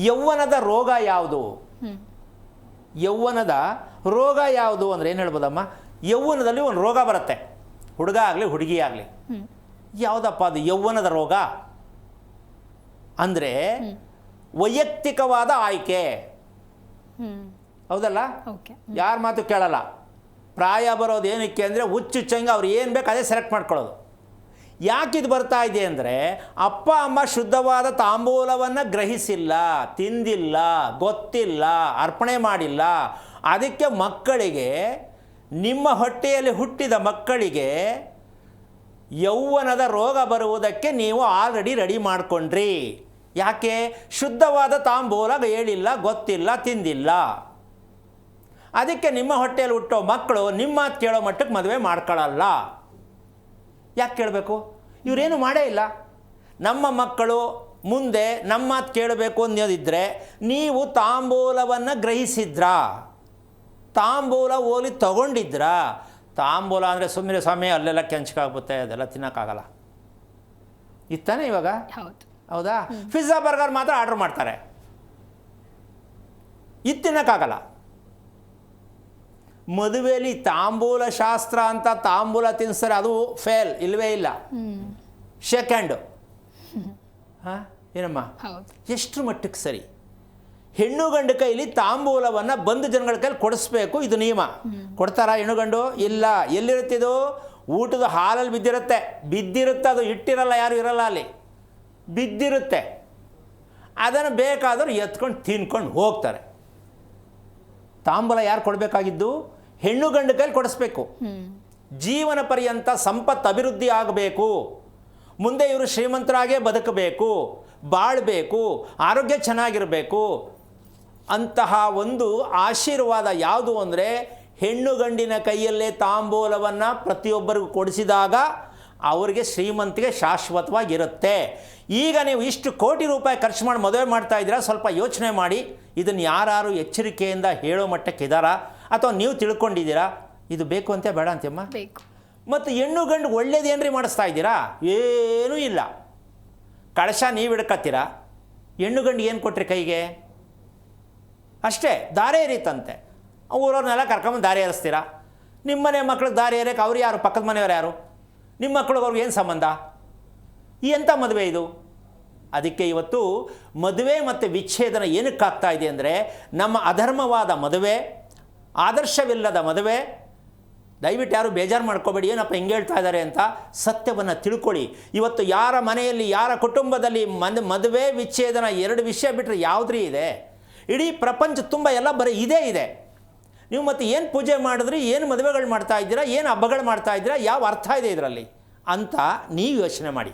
ಯೌವನದ ರೋಗ ಯಾವುದು? ಯೌವನದ ರೋಗ ಯಾವುದು ಅಂದರೆ ಏನು ಹೇಳ್ಬೋದಮ್ಮ? ಯೌವನದಲ್ಲಿ ಒಂದು ರೋಗ ಬರುತ್ತೆ, ಹುಡುಗ ಆಗಲಿ ಹುಡುಗಿ ಆಗಲಿ. ಯಾವುದಪ್ಪ ಅದು ಯೌವನದ ರೋಗ ಅಂದರೆ? ವೈಯಕ್ತಿಕವಾದ ಆಯ್ಕೆ, ಹೌದಲ್ಲ? ಯಾರ ಮಾತು ಕೇಳಲ್ಲ. ಪ್ರಾಯ ಬರೋದು ಏನಕ್ಕೆ ಅಂದರೆ ಹುಚ್ಚುಚ್ಚಂಗೆ ಅವ್ರು ಏನು ಬೇಕು ಅದೇ ಸೆಲೆಕ್ಟ್ ಮಾಡ್ಕೊಳ್ಳೋದು. ಯಾಕಿದು ಬರ್ತಾ ಇದೆ ಅಂದರೆ ಅಪ್ಪ ಅಮ್ಮ ಶುದ್ಧವಾದ ತಾಂಬೂಲವನ್ನು ಗ್ರಹಿಸಿಲ್ಲ, ತಿಂದಿಲ್ಲ, ಗೊತ್ತಿಲ್ಲ, ಅರ್ಪಣೆ ಮಾಡಿಲ್ಲ. ಅದಕ್ಕೆ ಮಕ್ಕಳಿಗೆ, ನಿಮ್ಮ ಹೊಟ್ಟೆಯಲ್ಲಿ ಹುಟ್ಟಿದ ಮಕ್ಕಳಿಗೆ ಯೌವನದ ರೋಗ ಬರುವುದಕ್ಕೆ ನೀವು ಆಲ್ರೆಡಿ ರೆಡಿ ಮಾಡಿಕೊಂಡ್ರಿ. ಯಾಕೆ? ಶುದ್ಧವಾದ ತಾಂಬೂಲ ಹೇಳಿಲ್ಲ, ಗೊತ್ತಿಲ್ಲ, ತಿಂದಿಲ್ಲ. ಅದಕ್ಕೆ ನಿಮ್ಮ ಹೊಟ್ಟೆಯಲ್ಲಿ ಹುಟ್ಟೋ ಮಕ್ಕಳು ನಿಮ್ಮ ಮಾತು ಕೇಳೋ ಮಟ್ಟಕ್ಕೆ ಮದುವೆ ಮಾಡ್ಕೊಳ್ಳಲ್ಲ. ಯಾಕೆ ಕೇಳಬೇಕು? ಇವರೇನು ಮಾಡೇ ಇಲ್ಲ. ನಮ್ಮ ಮಕ್ಕಳು ಮುಂದೆ ನಮ್ಮ ಮಾತು ಕೇಳಬೇಕು ಅನ್ನೋದಿದ್ದರೆ ನೀವು ತಾಂಬೂಲವನ್ನು ಗ್ರಹಿಸಿದ್ರಾ? ತಾಂಬೂಲ ಓಲಿ ತಗೊಂಡಿದ್ರಾ? ತಾಂಬೂಲ ಅಂದರೆ ಸುಮ್ಮನೆ ಸಮಯ ಅಲ್ಲೆಲ್ಲ ಕೆಂಚಕಾಗ್ಬಿಡುತ್ತೆ, ಅದೆಲ್ಲ ತಿನ್ನೋಕ್ಕಾಗಲ್ಲ. ಇತ್ತಾನೆ ಇವಾಗ? ಹೌದಾ? ಪಿಜ್ಜಾ ಬರ್ಗರ್ ಮಾತ್ರ ಆರ್ಡ್ರ್ ಮಾಡ್ತಾರೆ, ಇದು ತಿನ್ನೋಕ್ಕಾಗಲ್ಲ. ಮದುವೆಯಲ್ಲಿ ತಾಂಬೂಲ ಶಾಸ್ತ್ರ ಅಂತ ತಾಂಬೂಲ ತಿನ್ನಿಸ್ತಾರೆ, ಅದು ಫೇಲ್, ಇಲ್ಲವೇ ಇಲ್ಲ. ಸೆಕೆಂಡು ಹಾಂ ಏನಮ್ಮ, ಎಷ್ಟು ಮಟ್ಟಕ್ಕೆ ಸರಿ? ಹೆಣ್ಣು ಗಂಡು ಕೈಲಿ ತಾಂಬೂಲವನ್ನು ಬಂಧು ಜನಗಳ ಕೈಲಿ ಕೊಡಿಸ್ಬೇಕು, ಇದು ನಿಯಮ. ಕೊಡ್ತಾರಾ ಹೆಣ್ಣು ಗಂಡು? ಇಲ್ಲ. ಎಲ್ಲಿರುತ್ತಿದು? ಊಟದ ಹಾಲಲ್ಲಿ ಬಿದ್ದಿರುತ್ತೆ, ಅದು ಇಟ್ಟಿರಲ್ಲ, ಯಾರು ಇರಲ್ಲ ಅಲ್ಲಿ, ಬಿದ್ದಿರುತ್ತೆ. ಅದನ್ನು ಬೇಕಾದರೂ ಎತ್ಕೊಂಡು ತಿನ್ಕೊಂಡು ಹೋಗ್ತಾರೆ. ತಾಂಬೂಲ ಯಾರು ಕೊಡಬೇಕಾಗಿದ್ದು? ಹೆಣ್ಣು ಗಂಡು ಕೈಲಿ ಕೊಡಿಸ್ಬೇಕು. ಜೀವನ ಪರ್ಯಂತ ಸಂಪತ್ತು ಅಭಿವೃದ್ಧಿ ಆಗಬೇಕು, ಮುಂದೆ ಇವರು ಶ್ರೀಮಂತರಾಗೇ ಬದುಕಬೇಕು, ಬಾಳಬೇಕು, ಆರೋಗ್ಯ ಚೆನ್ನಾಗಿರಬೇಕು. ಅಂತಹ ಒಂದು ಆಶೀರ್ವಾದ ಯಾವುದು ಅಂದರೆ ಹೆಣ್ಣು ಗಂಡಿನ ಕೈಯಲ್ಲೇ ತಾಂಬೂಲವನ್ನು ಪ್ರತಿಯೊಬ್ಬರಿಗೂ ಕೊಡಿಸಿದಾಗ ಅವರಿಗೆ ಶ್ರೀಮಂತಿಗೆ ಶಾಶ್ವತವಾಗಿರುತ್ತೆ. ಈಗ ನೀವು ಇಷ್ಟು ಕೋಟಿ ರೂಪಾಯಿ ಖರ್ಚು ಮಾಡಿ ಮದುವೆ ಮಾಡ್ತಾ ಇದ್ದೀರಾ, ಸ್ವಲ್ಪ ಯೋಚನೆ ಮಾಡಿ. ಇದನ್ನು ಯಾರು ಎಚ್ಚರಿಕೆಯಿಂದ ಹೇಳೋ ಮಟ್ಟಕ್ಕೆ ಇದ್ದಾರಾ, ಅಥವಾ ನೀವು ತಿಳ್ಕೊಂಡಿದ್ದೀರಾ ಇದು ಬೇಕು ಅಂತ ಬೇಡ ಅಂತಮ್ಮ? ಮತ್ತು ಹೆಣ್ಣು ಗಂಡು ಒಳ್ಳೇದೇನ್ರಿ ಮಾಡಿಸ್ತಾ ಇದ್ದೀರಾ? ಏನೂ ಇಲ್ಲ. ಕಳಶ ನೀವು ಹಿಡ್ಕತ್ತೀರಾ, ಹೆಣ್ಣು ಗಂಡು ಏನು ಕೊಟ್ರಿ ಕೈಗೆ? ಅಷ್ಟೇ, ದಾರಿ ಎರೀತಂತೆ. ಊರವ್ರನ್ನೆಲ್ಲ ಕರ್ಕೊಂಬಂದು ದಾರಿ ಏರಿಸ್ತೀರಾ. ನಿಮ್ಮನೆ ಮಕ್ಳಿಗೆ ದಾರಿ ಏರಕ್ಕೆ ಅವ್ರು ಯಾರು? ಪಕ್ಕದ ಮನೆಯವ್ರು ಯಾರು? ನಿಮ್ಮ ಮಕ್ಳಿಗೆ ಅವ್ರಿಗೆ ಏನು ಸಂಬಂಧ? ಎಂಥ ಮದುವೆ ಇದು? ಅದಕ್ಕೆ ಇವತ್ತು ಮದುವೆ ಮತ್ತು ವಿಚ್ಛೇದನ ಏನಕ್ಕಾಗ್ತಾ ಇದೆ ಅಂದರೆ ನಮ್ಮ ಅಧರ್ಮವಾದ ಮದುವೆ, ಆದರ್ಶವಿಲ್ಲದ ಮದುವೆ. ದಯವಿಟ್ಟು ಯಾರು ಬೇಜಾರು ಮಾಡ್ಕೋಬೇಡಿ, ಏನಪ್ಪ ಹಿಂಗೆ ಹೇಳ್ತಾ ಇದ್ದಾರೆ ಅಂತ. ಸತ್ಯವನ್ನು ತಿಳ್ಕೊಳ್ಳಿ. ಇವತ್ತು ಯಾರ ಮನೆಯಲ್ಲಿ, ಯಾರ ಕುಟುಂಬದಲ್ಲಿ ಮದುವೆ ವಿಚ್ಛೇದನ ಎರಡು ವಿಷಯ ಬಿಟ್ಟರೆ ಯಾವುದ್ರಿ ಇದೆ? ಇಡೀ ಪ್ರಪಂಚ ತುಂಬ ಎಲ್ಲ ಬರೀ ಇದೇ ಇದೆ. ನೀವು ಮತ್ತೆ ಏನು ಪೂಜೆ ಮಾಡಿದ್ರಿ, ಏನು ಮದುವೆಗಳು ಮಾಡ್ತಾ ಇದ್ದೀರಾ, ಏನು ಹಬ್ಬಗಳು ಮಾಡ್ತಾ ಇದ್ದೀರಾ, ಯಾವ ಅರ್ಥ ಇದೆ ಇದರಲ್ಲಿ ಅಂತ ನೀವು ಯೋಚನೆ ಮಾಡಿ.